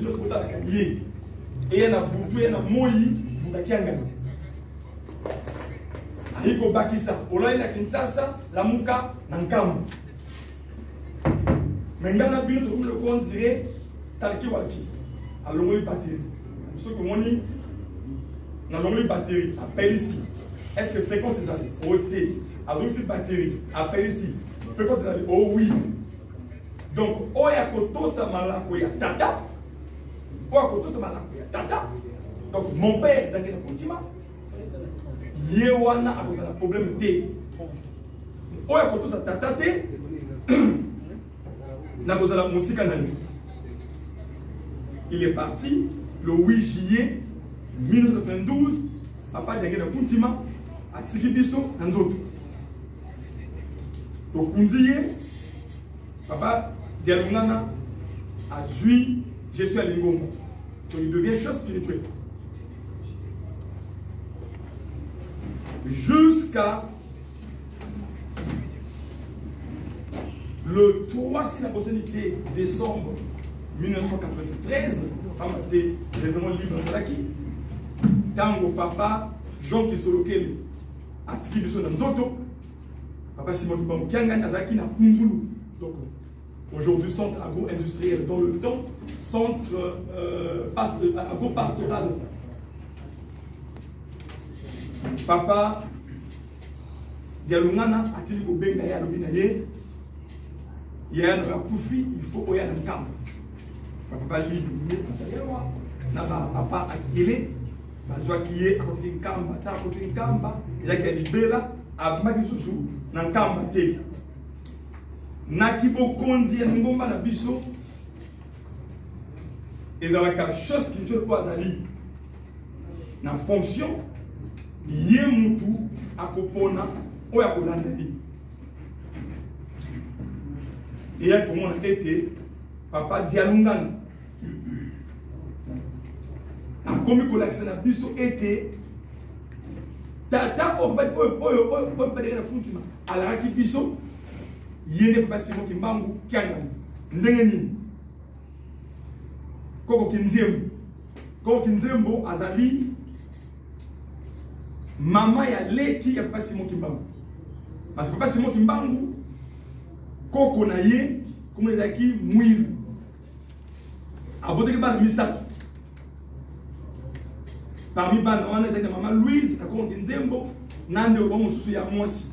de ce côté et il y a un boutou, il y a un moyi, Moutakiangani. Aiko Bakisa, Ola na Kinshasa, la Muka, Nankamu. Maintenant, tout le monde dirait Talki Walki, à l'onglet batterie. Ce que mon dit, dans l'onglet batterie, appelle ici. Est-ce que fréquence est allée? OT. Azonsi batterie, appelle ici. Fréquence est allée? Oh oui. Donc, Oya Koto Samalako ya Tata. Oya Koto Samalako ya Tata. Donc, mon père, dans le continent, Yewana a un problème de. Oya Koto sa Tata te. Il est parti le 8 juillet 1992. Papa Diangé na Kuntima a Tikibiso Nanzoto. Donc Papa Dialungana a dit je suis à Lingomba. Donc il devient chef spirituel. Jusqu'à le 3 si la possibilité décembre 1993, l'événement libre de l'Aki, Tango Papa Jean Kisolokel a tiré sur Nzoto, Papa Simon Kibamou Kianga Nazaki na Kunzulu. Donc aujourd'hui, centre agro-industriel dans le temps, centre agro-pastoral. Papa Dialungana a tiré au Bengaïa le Binaye. Il y a un rakufi, il faut qu'il y ait un camp. Papa lui, papa akile, bazwa kiye akotiki kamba, ta akotiki kamba, yaki alibela, abimaki susu na kamba te. Nakibo konzi ya ngomba na biso. Ezalaka chose spirituelle kwa azali. Na fonction ye mutu akopona oya kolanda li. Et elle comment on a été Papa Dialungana. A comme il faut l'accès à biso été Tata au Funtima. À la qui biso yene Papa Simon Kimbangu Kiangani. Ndengeni. Koko Kinzembo Azali. Mama ya leki ya Papa Simon Kimbangu. Parce que Papa Simon Kimbangu Koko na ye, comme les acquis, mouillent. Abote ba misatu. Parmi ba on a maman Louise, na kongi Nzembo, nande o mususu ya mosi.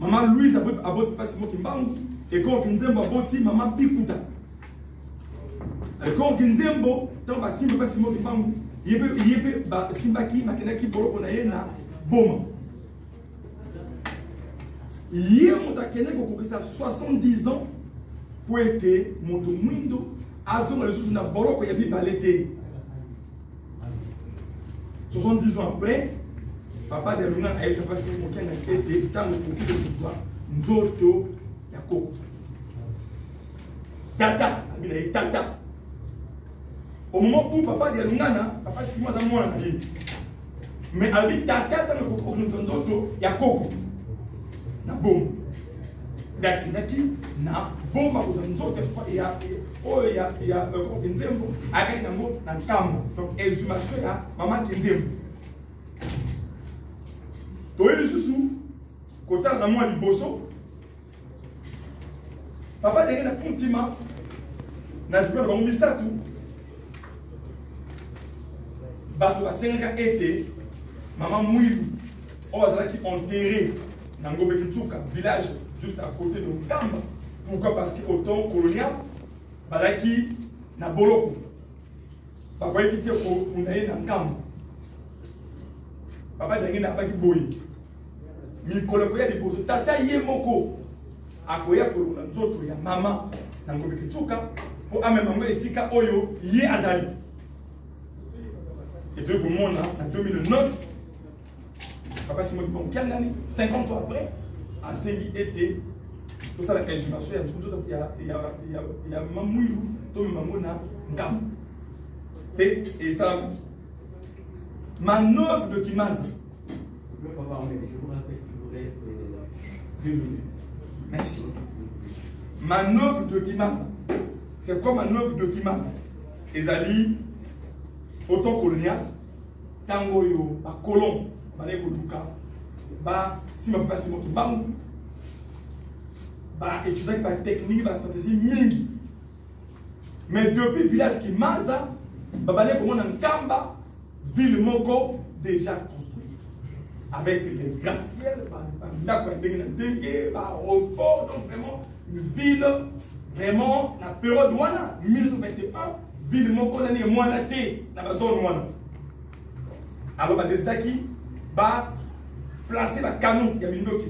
Maman Louise abote pas Simon Kimbangu, et kongi Nzembo aboti maman Pikuta. Et kongi Nzembo, tant ba simba pas Simon Kimbangu, yebe ba simbaki makenaki boloko na ye na boma. Hier, mon takene ko kopesa 70 ans pour être mon mundo azonga le sous na boroko ya bibalete. 70 ans après, papa de Luna a été passé mon kena été dans le côté de pouvoir nzoto yako. Tata, abina tata. Au moment où papa de Luna, papa si moi za mwana na ye. Mais abi tata dans le côté de nzoto yako. Na bom daki na bomba ko nzoto ya ko Nzembo avec na mo na kamba donc exhumation ya mama Nzembo to ele susu kota na mo liboso papa de na Kuntima na vivre dans misatu bato ba senga été mama Mwilu ozaki enterré Nangobe Kinchuka, village juste à côté de Nkamba. Pourquoi? Parce qu'au temps colonial, Balaki na Boloko. Papa qui était au Munaye Nkamba. Papa Diangé n'a pas qui boy. Mi kolokoya di boso tata yemoko. Akoya kolona nzoto ya mama Nangobe Kinchuka pour amema esika oyo ye azali. Et puis pour moi en 2009 Papa Simon Kiangani, 50 ans après, a saisi été, tout ça la exhumation, il y a Mamouilou, Tomé Mamouna, Ngam. Et ça, manœuvre de Kimazi. Je vous rappelle qu'il vous reste 2 minutes. Merci. Manœuvre de Kimazi. C'est quoi manœuvre de Kimazi? ezali autant colonial tango yo ba colon bale ko luka ba sima pasi moto bangu ba étudier ba technique ba stratégie mingi mais depuis village qui maza ba bale ko mona nkamba ville moko déjà construite avec les gratte-ciel aéroport, donc vraiment une ville vraiment la période 1921 ville moko nani mwana te na ba zone wana alors ba décidé qui ba placer la canon ya mindoki